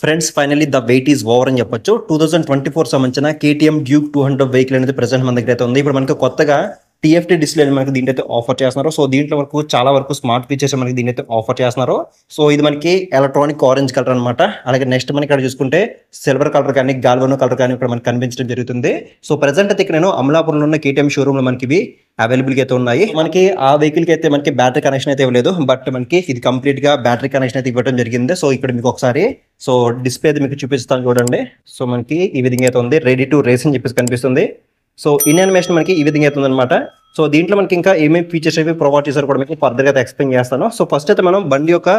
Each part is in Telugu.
Friends finally the wait is over అని చెప్పొచ్చు. 2024 సంబంధించిన కేటీఎం డ్యూక్ 200 వెహికల్ అనేది ప్రెసెంట్ మన దగ్గర అయితే ఉంది. ఇప్పుడు మనకి కొత్తగా టీఎఫ్టీ డిస్ప్లే మనకి దీంట్లో అయితే ఆఫర్ చేస్తున్నారు. సో దీంట్లో వరకు చాలా వరకు స్మార్ట్ ఫీచర్స్ మనకి దీని అయితే ఆఫర్ చేస్తున్నారు. సో ఇది మనకి ఎలక్ట్రానిక్ ఆరెంజ్ కలర్ అనమాట. అలాగే నెక్స్ట్ మనకి ఇక్కడ చూసుకుంటే సిల్వర్ కలర్ కానీ గాల్వనో కలర్ కానీ ఇక్కడ మనకి కనిపించడం జరుగుతుంది. సో ప్రెసెంట్ అయితే ఇక్కడ నేను అమలాపురంలో ఉన్న కేటీఎం షోరూమ్ లో మనకి ఇవి అవైలబుల్ అయితే ఉన్నాయి. మనకి ఆ వెహికల్ కి అయితే మనకి బ్యాటరీ కనెక్షన్ అయితే ఇవ్వలేదు, బట్ మనకి ఇది కంప్లీట్ గా బ్యాటరీ కనెక్షన్ అయితే ఇవ్వడం జరిగింది. సో ఇక్కడ మీకు ఒకసారి సో డిస్ప్లే అయితే మీకు చూపిస్తాను చూడండి. సో మనకి ఈ విధంగా అయితే ఉంది, రెడీ టు రేస్ అని చెప్పేసి కనిపిస్తుంది. సో ఇన్ అనిమేషన్ మనకి ఈ విధంగా అవుతుంది అనమాట. సో దీంట్లో మనకి ఇంకా ఏమేమి ఫీచర్స్ అయితే ప్రొవైడ్ చేశారు కూడా మీకు ఫర్దర్ గా ఎక్స్ప్లెయిన్ చేస్తాను. సో ఫస్ట్ అయితే మనం బండి యొక్క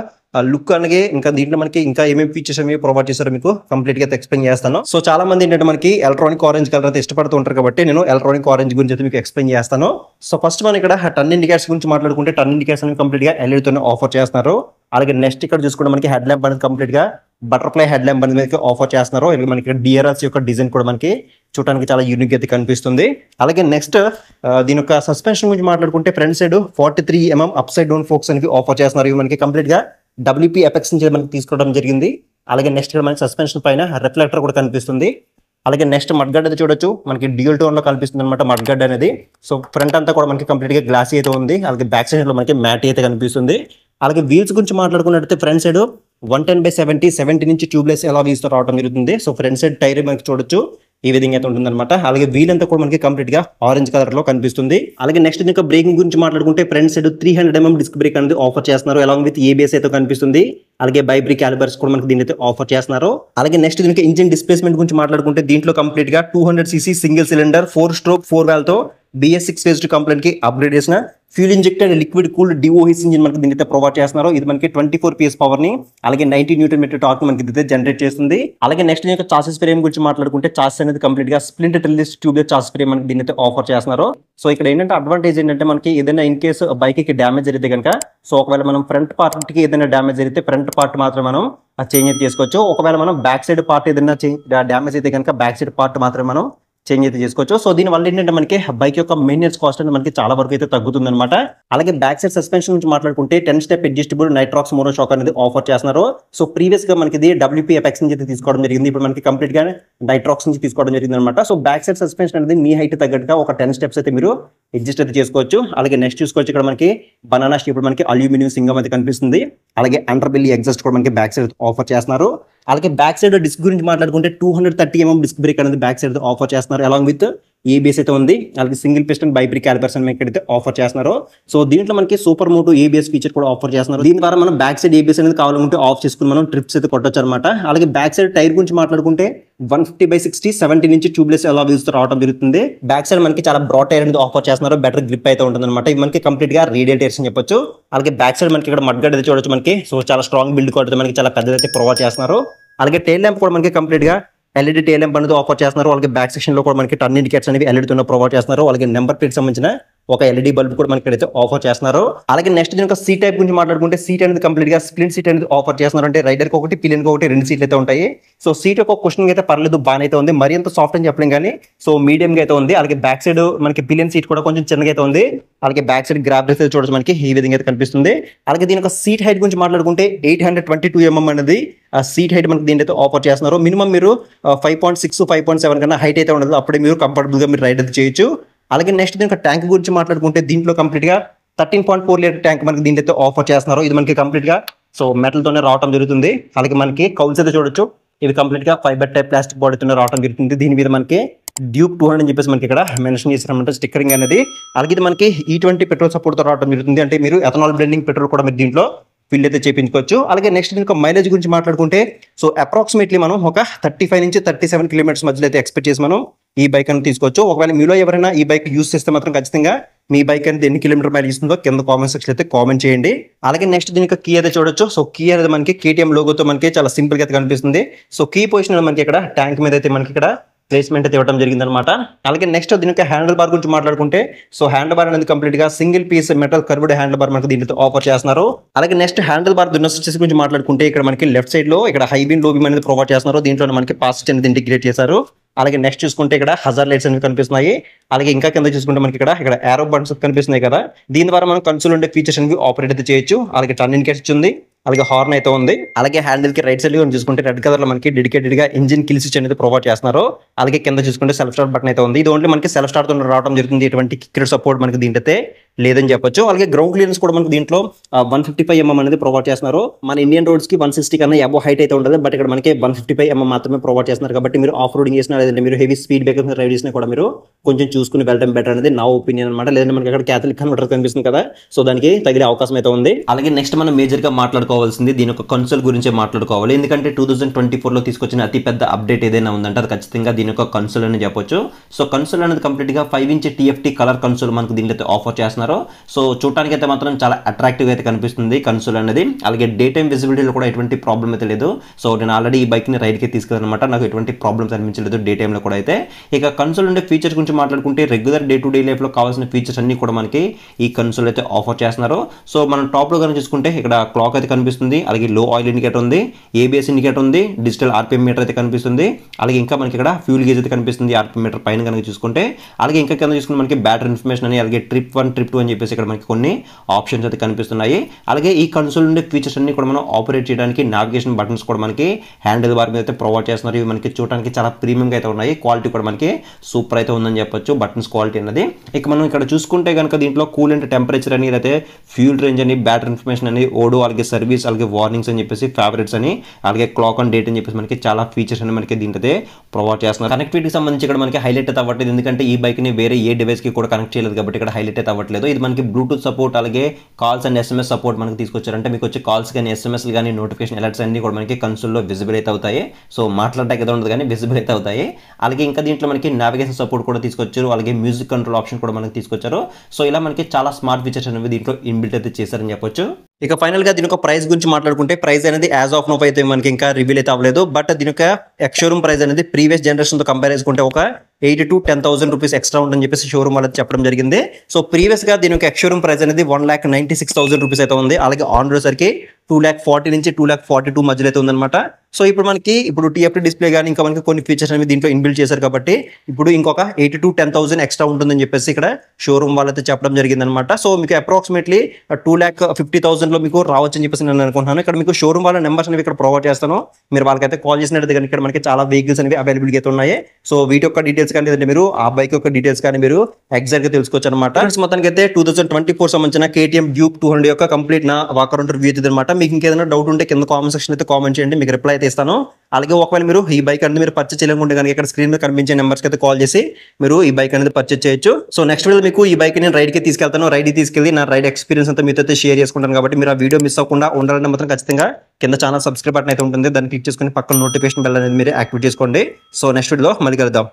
లుక్ అలాగే ఇంకా దీంట్లో మనకి ఇంకా ఏమేమి ఫీచర్స్ ఏమి ప్రొవైడ్ చేశారో మీకు కంప్లీట్ గా ఎక్స్ప్లెయిన్ చేస్తాను. సో చాలా మంది ఏంటంటే మనకి ఎలక్ట్రానిక్ ఆరెంజ్ కలర్ అయితే ఇష్టపడుతూ ఉంటారు కాబట్టి నేను ఎలక్ట్రానిక్ ఆరెంజ్ గురించి అయితే మీకు ఎక్స్ప్లెయిన్ చేస్తాను. సో ఫస్ట్ మనం ఇక్కడ టర్న్ ఇండికేటర్స్ గురించి మాట్లాడుకుంటే టర్న్ ఇండికేటర్స్ అనేవి కంప్లీట్ గా LED తోనే ఆఫర్ చేస్తున్నారు. అలాగే నెక్స్ట్ ఇక్కడ చూసుకుంటే మనకి హెడ్ ల్యాంప్ అనేది కంప్లీట్ గా బటర్ఫ్లై హెడ్ ల్యాంప్ అనేది ఆఫర్ చేస్తున్నారు. అలాగే మనకి DRLs యొక్క డిజైన్ కూడా మనకి చూడడానికి చాలా యూనిక్ అయితే కనిపిస్తుంది. అలాగే నెక్స్ట్ దీని యొక్క సస్పెన్షన్ గురించి మాట్లాడుకుంటే front side 43 mm upside down forks అనేది ఆఫర్ చేస్తున్నారు. ఇవి మనకి కంప్లీట్ గా WP ఎపెక్స్ నుంచి మనకి తీసుకోవడం జరిగింది. అలాగే నెక్స్ట్ ఇక్కడ మనకి సస్పెన్షన్ పైన రిఫ్లెక్టర్ కూడా కనిపిస్తుంది. అలాగే నెక్స్ట్ మడ్గార్డ్ అయితే చూడొచ్చు, మనకి డ్యూయల్ టోన్ లో కనిపిస్తుంది అనమాట మడ్గార్డ్ అనేది. సో ఫ్రంట్ అంతా కూడా మనకి కంప్లీట్ గా గ్లాసీ అయితే ఉంది. అలాగే బ్యాక్ సైడ్ లో మనకి మ్యాట్ అయితే కనిపిస్తుంది. అలాగే వీల్స్ గురించి మాట్లాడుకున్నట్లయితే ఫ్రంట్ సైడ్ 110/70 నుంచి ట్యూబ్లెస్ ఎలా వీల్స్ తో రావడం జరుగుతుంది. సో ఫ్రంట్ సైడ్ టైర్ మనకి చూడొచ్చు ఈ విధంగా అయితే ఉంటుంది అనమాట. అలాగే వీల్ అంతా కూడా మనకి కంప్లీట్ గా ఆరెంజ్ కలర్ లో కనిపిస్తుంది. అలాగే నెక్స్ట్ ఇంకా బ్రేకింగ్ గురించి మాట్లాడుకుంటే front side 300 mm disc brake అనేది ఆఫర్ చేస్తున్నారు. అలాంగ్ విత్ ABS అయితే కనిపిస్తుంది. అలాగే బైబ్రీ క్యాలిబర్స్ కూడా మనకి దీని అయితే ఆఫర్ చేస్తున్నారు. అలాగే నెక్స్ట్ దీనికి ఇంజిన్ డిస్ప్లేస్మెంట్ గురించి మాట్లాడుకుంటే దీంట్లో కంప్లీట్ గా 200cc single cylinder 4-stroke 4 valve తో BS6 phase 2 కంప్లీట్ కి అప్గ్రేడ్ చేసిన fuel injected liquid cooled DOHC engine మనకి దీని అయితే ప్రొవైడ్ చేస్తున్నారు. ఇది మనకి 24 PS పవర్ ని అలాగే 90 Nm టార్క్ మనకి ఇది జనరేట్ చేస్తుంది. అలాగే నెక్స్ట్ ఇంకా చాసిస్ ఫ్రేమ్ గురించి మాట్లాడుకుంటే చాసిస్ అనేది కంప్లీట్ గా splint release tubeless chassis frame మనకి దీని అయితే ఆఫర్ చేస్తున్నారు. సో ఇక్కడ ఏంటంటే అడ్వాంటేజ్ ఏంటంటే మనకి ఏదైనా ఇన్ కేసు బైక్ కి డ్యామేజ్ జరిగితే కనుక సో ఒకవేళ మనం ఫ్రంట్ పార్ట్ కి ఏదైనా డ్యామేజ్ జరిగితే ఫ్రంట్ పార్ట్ మాత్రం మనం చేంజ్ అయితే చేసుకోవచ్చు. ఒకవేళ మనం బ్యాక్ సైడ్ పార్ట్ ఏదైనా డ్యామేజ్ అయితే కనుక బ్యాక్ సైడ్ పార్ట్ మాత్రం మనం చేంజ్ అయితే చేసుకోవచ్చు. సో దీని వల్ల ఏంటంటే మనకి బైక్ యొక్క మెయింటెనెన్స్ కాస్ట్ అనేది మనకి చాలా వరకు అయితే తగ్గుతుంది అనమాట. అలాగే బ్యాక్ సైడ్ సస్పెన్షన్ నుంచి మాట్లాడుకుంటే 10 step adjustable nitrox mono shock అనేది ఆఫర్ చేస్తున్నారు. సో ప్రీవియస్ గా మనకి ఇది WP ఎపెక్స్ నుంచి అయితే తీసుకోవడం జరిగింది. ఇప్పుడు మనకి కంప్లీట్ గా నైట్రాక్స్ నుంచి తీసుకోవడం జరిగింది అనమాట. సో బ్యాక్ సైడ్ సస్పెన్షన్ అనేది మీ హైట్ తగ్గట్టుగా ఒక 10 స్టెప్స్ అయితే మీరు అడ్జస్ట్ అయితే చేసుకోవచ్చు. అలాగే నెక్స్ట్ చూసుకోవచ్చు ఇక్కడ మనకి బనానా షేప్ మనకి అల్యూమినియం సింగం అయితే కనిపిస్తుంది. అలాగే అండర్ బెల్లీ ఎగ్జాస్ట్ కూడా మనకి బ్యాక్ సైడ్ ఆఫర్ చేస్తున్నారు. అలాగే బ్యాక్ సైడ్ డిస్క్ గురించి మాట్లాడుకుంటే 230 mm డిస్క్ బ్రేక్ అనేది బ్యాక్ సైడ్ ఆఫర్ చేస్తున్నారు. అలాంగ్ విత్ ABS అయితే ఉంది. అలాగే సింగిల్ పిస్టన్ బైబ్రీ క్యాలిపర్స్ అని ఇక్కడైతే ఆఫర్ చేస్తున్నారు. సో దీంట్లో మనకి సూపర్ మోటో ABS ఫీచర్ కూడా ఆఫర్ చేస్తున్నారు. దీని ద్వారా మనం బ్యాక్ సైడ్ ABS అనేది కావాలంటే ఆఫ్ చేసుకుని మనం ట్రిప్స్ అయితే కొట్టొచ్చు అనమాట. అలాగే బ్యాక్ సైడ్ టైర్ గురించి మాట్లాడుకుంటే 150/60 70 నుంచి ట్యూబ్లెస్ ఎలా వీల్స్ తో రావడం జరుగుతుంది. బ్యాక్ సైడ్ మనకి చాలా బ్రాడ్ టైర్ అనేది ఆఫర్ చేస్తున్నారు. బెటర్ గ్రిప్ అయితే ఉంటుంది అనమాట. ఇది మనకి కంప్లీట్ గా రేడియల్ టైర్స్ అని చెప్పొచ్చు. అలాగే బ్యాక్ సైడ్ మనకి ఇక్కడ మడ్గార్డ్ అయితే చూడొచ్చు మనకి. సో చాలా స్ట్రాంగ్ బిల్డ్ కూడా మనకి చాలా పెద్దదైతే ప్రొవైడ్ చేస్తున్నారు. అలాగే టైల్ ల్యాంప్ కూడా మనకి కంప్లీట్ గా LED టైల్ ల్యాంప్ అనేది ఆఫర్ చేస్తున్నారు. అలాగే బ్యాక్ సెక్షన్ లో కూడా మనకి టర్న్ ఇండికేటర్స్ అనేవి LED తో ప్రొవైడ్ చేస్తున్నారు. అలాగే నెంబర్ ప్లేట్ సంబంధించిన ఒక LED బల్బ్ కూడా మనకి అయితే ఆఫర్ చేస్తున్నారు. అలాగే నెక్స్ట్ దీని సీట్ టైప్ గురించి మాట్లాడుకుంటే సీట్ అనేది కంప్లీట్ గా స్ప్లింట్ సీట్ అనేది ఆఫర్ చేస్తున్నారు. అంటే రైడర్ కి ఒకటి పిలియన్ కి ఒకటి 2 సీట్లు అయితే ఉంటాయి. సో సీట్ యొక్క క్వశ్చన్ అయితే పర్లేదు, బాగానే అయితే ఉంది. మరి అంత సాఫ్ట్ అని చెప్పలేం కానీ సో మీడియం గా అయితే ఉంది. అలాగే బ్యాక్ సైడ్ మనకి పిలియన్ సీట్ కూడా కొంచెం చిన్నగా అయితే ఉంది. అలాగే బ్యాక్ సైడ్ గ్రాబ్ రేస్ చూడొచ్చు మనకి ఈ విధంగా అయితే కనిపిస్తుంది. అలాగే దీని యొక్క సీట్ హైట్ గురించి మాట్లాడుకుంటే 822 mm అనేది సీట్ హైట్ మనకి దీని అయితే ఆఫర్ చేస్తున్నారు. మినిమం మీరు 5.6 5.7 కన్నా హైట్ అయితే ఉండదు. అప్పుడే మీరు కంఫర్టబుల్ గా మీరు రైడ్ అయితే చేయొచ్చు. అలాగే నెక్స్ట్ దీనికి ట్యాంక్ గురించి మాట్లాడుకుంటే దీంట్లో కంప్లీట్ గా 13.4 లీటర్ ట్యాంక్ మనకి దీని అయితే ఆఫర్ చేస్తున్నారు. ఇది మనకి కంప్లీట్ గా సో మెటల్ తోనే రావడం జరుగుతుంది. అలాగే మనకి కౌల్స్ అయితే చూడొచ్చు, ఇది కంప్లీట్ గా ఫైబర్ టైప్ ప్లాస్టిక్ బాడీ తోనే రావడం జరుగుతుంది. దీని మీద మనకి డ్యూక్ 200 అని చెప్పేసి మనకి ఇక్కడ మెన్షన్ చేసినమాట స్టిక్కరింగ్ అనేది. అలాగే ఇది మనకి E20 పెట్రోల్ సపోర్ట్ తో రావడం జరుగుతుంది. అంటే మీరు ఎథనాల్ బ్లెండింగ్ పెట్రోల్ కూడా మీరు దీంట్లో ఫిల్ అయితే చేయించుకోవచ్చు. అలాగే నెక్స్ట్ దీనికి మైలేజ్ గురించి మాట్లాడుకుంటే సో అప్రాక్సిమేట్లీ మనం ఒక 35 నుంచి 37 కిలోమీటర్స్ మధ్యలో అయితే ఎక్స్పెక్ట్ చేసి మనం ఈ బైక్ అని తీసుకోవచ్చు. ఒకవేళ మీలో ఎవరైనా ఈ బైక్ యూస్ చేస్తే మాత్రం ఖచ్చితంగా మీ బైక్ అనేది ఎన్ని కిలోమీటర్ మైలేజ్ ఇస్తుందో కింద కామెంట్ సెక్షన్ అయితే కామెంట్ చేయండి. అలాగే నెక్స్ట్ దీనికి కీ అయితే చూడొచ్చు. సో కీ అనేది మనకి KTM లోగోతో మనకి చాలా సింపుల్ గా అయితే కనిపిస్తుంది. సో కీ పొజిషన్ మనకి ఇక్కడ ట్యాంక్ మీద అయితే మనకి ఇక్కడ ప్లేస్మెంట్ అయితే ఇవ్వడం జరిగింది అనమాట. అలాగే నెక్స్ట్ దీనికి హ్యాండిల్ బార్ గురించి మాట్లాడుకుంటే సో హ్యాండిల్ బార్ అనేది కంప్లీట్ గా single piece metal curved handle bar మనకి దీంతో ఆఫర్ చేస్తున్నారు. అలాగే నెక్స్ట్ హ్యాండిల్ బార్ దున్న స్విచెస్ గురించి మాట్లాడుకుంటే ఇక్కడ మనకి లెఫ్ట్ సైడ్ లో ఇక్కడ హై బీమ్ లో బీమ్ అనేది ప్రొవైడ్ చేస్తున్నారు. దీంట్లో మనకి పాస్ట్ అనేది ఇంటిగ్రేట్ చేశారు. అలాగే నెక్స్ట్ చూసుకుంటే ఇక్కడ హజార్ లైట్స్ అనేవి కనిపిస్తున్నాయి. అలాగే ఇంకా కింద చూసుకుంటే మనకి ఇక్కడ ఏరో బటన్స్ కనిపిస్తున్నాయి కదా. దీని ద్వారా మనం కన్సోల్ ఉండే ఫీచర్స్ అనేవి ఆపరేట్ అయితే చేయొచ్చు. అలాగే టర్న్ ఇండికేటర్స్ ఉంది. అలాగే హార్న్ అయితే ఉంది. అలాగే హ్యాండిల్ కి రైట్ సైడ్ లో చూసుకుంటే రెడ్ కలర్ లో మనకి డెడికేటెడ్ గా ఇంజిన్ కిల్ స్విచ్ అనేది ప్రొవైడ్ చేస్తున్నారు. అలాగే కింద చూసుకుంటే సెల్ఫ్ స్టార్ట్ బటన్ అయితే ఉంది. ఇది ఓన్లీ మనకి సెల్ఫ్ స్టార్ట్ తో రావడం జరుగుతుంది. ఎటువంటి కిక్ సపోర్ట్ మనకి దీంట్లో లేదని చెప్పొచ్చు. అలాగే గ్రౌండ్ క్లియరెన్స్ కూడా మనకి దీంట్లో 155 mm అనేది ప్రొవైడ్ చేస్తున్నారు. మన ఇండియన్ రోడ్స్ కి 160 కన్నా అబో హైట్ అయితే ఉంటుంది. బట్ ఇక్కడ మనకి 155 mm మాత్రమే ప్రొవైడ్ చేస్తున్నారు. కాబట్టి మీరు ఆఫ్ రోడింగ్ చేసినా లేదంటే మీరు హెవీ స్పీడ్ బ్రేకర్స్ డ్రైవ్ చేసినా కూడా మీరు కొంచెం చూసుకుని వెళ్ళడం బెటర్ అనేది నా ఒపీనియన్ అనమాట. లేదంటే మనకి అక్కడ క్యాథలిక్ కన్వర్టర్ కనిపిస్తుంది కదా, సో దానికి తగిలే అవకాశం అయితే ఉంది. అలాగే నెక్స్ట్ మనం మేజర్ గా మాట్లాడుకోవాల్సింది దీని యొక్క కన్సోల్ గురించి మాట్లాడుకోవాలి. ఎందుకంటే 2024 లో తీసుకొచ్చిన అతి పెద్ద అప్డేట్ ఏదైనా ఉందంటే అది ఖచ్చితంగా దీని యొక్క కన్సోల్ అని చెప్పొచ్చు. సో కన్సోల్ అనేది కంప్లీట్ గా 5-inch TFT కలర్ కన్సోల్ మనకు దీంట్లో ఆఫర్ చేస్తున్నారు. సో చూడడానికి అయితే మాత్రం చాలా అట్రాక్టివ్ అయితే కనిపిస్తుంది కన్సోల్ అనేది. అలాగే డే టైమ్ విజిబిలిటీలో కూడా ఎటువంటి ప్రాబ్లం అయితే లేదు. సో నేను ఆల్రెడీ ఈ బైక్ ని రైడ్ కి తీసుకెళ్ళనమాట, నాకు ఎటువంటి ప్రాబ్లమ్స్ అనిపించలేదు డే టైమ్ లో కూడా అయితే. ఇక కన్సోల్ ఉండే ఫీచర్స్ గురించి మాట్లాడుకుంటే regular day to day life లో కావాల్సిన ఫీచర్స్ అన్ని కూడా మనకి ఈ కన్సోల్ అయితే ఆఫర్ చేస్తున్నారు. సో మనం టాప్ లో కనుక చూసుకుంటే ఇక్కడ క్లాక్ అయితే కనిపిస్తుంది. అలాగే లో ఆయిల్ ఇండికేటర్ ఉంది, ABS ఇండికేటర్ ఉంది, డిజిటల్ RPM మీటర్ అయితే కనిపిస్తుంది. అలాగే ఇంకా మనకి ఇక్కడ ఫ్యూల్ గేజ్ అయితే కనిపిస్తుంది RPM మీటర్ పైన కనుక చూసుకుంటే. అలాగే ఇంకా కింద చూసుకుంటే మనకి బ్యాటరీ ఇన్ఫర్మేషన్ అని, అలాగే ట్రిప్ 1 ట్రిప్ 2 అని చెప్పేసి ఇక్కడ మనకి కొన్ని ఆప్షన్స్ అయితే కనిపిస్తున్నాయి. అలాగే ఈ కన్సోల్ ఉండే ఫీచర్స్ అన్ని కూడా మనం ఆపరేట్ చేయడానికి నావిగేషన్ బటన్స్ కూడా మనకి హ్యాండిల్ బార్ మీద అయితే ప్రొవైడ్ చేస్తున్నారు. ఇవి మనకి చూడడానికి చాలా ప్రీమియం గా అయితే ఉన్నాయి. క్వాలిటీ కూడా మనకి సూపర్ అయితే ఉందని చెప్పొచ్చు బటన్స్ క్వాలిటీ అనేది. ఇక మనం ఇక్కడ చూసుకుంటే కనుక దీంట్లో కూలెంట్ టెంపరేచర్ అని, లేకపోతే ఫ్యూల్ రేంజ్ అని, బ్యాటరీ ఇన్ఫర్మేషన్ అని, ఓడో, అలాగే సర్వీస్, అలాగే వార్నింగ్స్ అని చెప్పేసి, ఫేవరెట్స్ అని, అలాగే క్లాక్ అండ్ డేట్ అని చెప్పేసి మనకి చాలా ఫీచర్స్ అని మనకి దీంట్లో ప్రొవైడ్ చేస్తున్నారు. కనెక్టివిటీకి సంబంధించి ఇక్కడ మనకి హైలైట్ అయితే అవ్వట్లేదు, ఎందుకంటే ఈ బైక్ ని వేరే ఏ డివైస్ కి కూడా కనెక్ట్ చేయలేదు కాబట్టి ఇక్కడ హైలైట్ అయితే అవ్వట్లేదు. ఇది మనకి బ్లూటూత్ సపోర్ట్, అలాగే కాల్స్ అండ్ SMS సపోర్ట్ మనకి తీసుకొచ్చారంటే మీకు వచ్చే కాల్స్ కానీ, SMS కానీ, నోటిఫికేషన్ అలర్ట్స్ అన్ని కూడా మనకి కన్సోల్లో విజిబుల్ అయితే అవుతాయి. సో మాట్లాడడానికి అయితే ఉండదు కానీ విజిబుల్ అయితే అవుతాయి. అలాగే ఇంకా దీంట్లో మనకి నావిగేషన్ సపోర్ట్ కూడా తీసుకొచ్చారు. అలాగే మ్యూజిక్ కంట్రోల్ ఆప్షన్ కూడా మనకి తీసుకొచ్చారు. సో ఇలా మనకి చాలా స్మార్ట్ ఫీచర్స్ అనేవి దీంట్లో ఇన్బిల్ట్ అయితే చేశారని చెప్పొచ్చు. ఇక ఫైనల్ గా దీని యొక్క ప్రైస్ గురించి మాట్లాడుకుంటే ప్రైస్ అనేది యాజ్ ఆఫ్ నో అయితే మనకి ఇంకా రివీల్ అయితే అవ్వలేదు. బట్ దీని యొక్క ఎక్స్-షోరూమ్ ప్రైస్ అనేది ప్రీవియస్ జనరేషన్ తో కంపేర్ చేసుకుంటే ఒక 8,000 to 10,000 రూపీస్ ఎక్స్ట్రా ఉందని చెప్పేసి షోరూమ్ వాళ్ళకి చెప్పడం జరిగింది. సో ప్రీవియస్ గా దీని యొక్క ఎక్స్-షోరూమ్ ప్రైస్ అనేది 1,96,000 రూపీస్ అయితే ఉంది. అలాగే ఆన్ రోడ్ సరికి 2,40,000 నుంచి 2,42,000 మధ్యలో అయితే ఉందన్నమాట. సో ఇప్పుడు మనకి TFT డిస్ప్లే కానీ ఇంకా మనకి కొన్ని ఫీచర్స్ అనేవి దీంట్లో ఇన్బిల్డ్ చేశారు కాబట్టి ఇప్పుడు ఇంకొక 8,000 to 10,000 ఎక్స్ట్రా ఉంటుందని చెప్పేసి ఇక్కడ షోరూమ్ వాళ్ళైతే చెప్పడం జరిగింది అనమాట. సో మీకు అప్రాక్సిమేట్లీ 2,50,000 లో మీకు రావచ్చు అని చెప్పేసి నేను అనుకుంటున్నాను. ఇక్కడ మీకు షోరూమ్ వాళ్ళ నెంబర్స్ అనేవి ఇక్కడ ప్రొవైడ్ చేస్తాను. మీరు వాళ్ళకైతే కాల్ చేసినట్టు కానీ ఇక్కడ మనకి చాలా వెహికల్స్ అనేవి అవైలబిలిటీ అయితే ఉన్నాయి. సో వీటి యొక్క డీటెయిల్స్ కానీ లేదంటే మీరు ఆ బైక్ యొక్క డీటెయిల్స్ కానీ మీరు ఎగ్జాక్ట్ గా తెలుసుకోవచ్చు అనమాట. మొత్తానికి అయితే 2024 సంబంధించిన KTM Duke 200 యొక్క కంప్లీట్ నా వాకరౌండ్ రివ్యూ అయితే అనమాట. మీకు ఇంకేదైనా డౌట్ ఉంటే కింద కామెంట్ సెక్షన్ అయితే కామెంట్ చేయండి, మీకు రిప్లై అయితే ఇస్తాను. అలాగే ఒకవేళ మీరు ఈ బైక్ అనేది మీరు పర్చేస్ చేయాలనుకుంటే కనుక ఇక్కడ స్క్రీన్ మీద కనిపించే నెంబర్స్కి అయితే కాల్ చేసి మీరు ఈ బైక్ అనేది పర్చేస్ చేయొచ్చు. సో నెక్స్ట్ వీడియో మీకు ఈ బైక్ నేను రైడ్ కి తీసుకెళ్తాను. రైడ్ తీసుకెళ్ళి నా రైడ్ ఎక్స్పీరియన్స్ అంతా మీతో అయితే షేర్ చేసుకుంటాను. కాబట్టి మీరు ఆ వీడియో మిస్ అవ్వకుండా ఉండాలంటే మాత్రం ఖచ్చితంగా కింద ఛానల్ సబ్స్క్రైబ్ బటన్ అయితే ఉంటుంది, దాన్ని క్లిక్ చేసుకుని పక్కన నోటిఫికేషన్ బెల్ అనేది మీరు యాక్టివేట్ చేసుకోండి. సో నెక్స్ట్ వీడియోలో మళ్ళీ కలుద్దాం.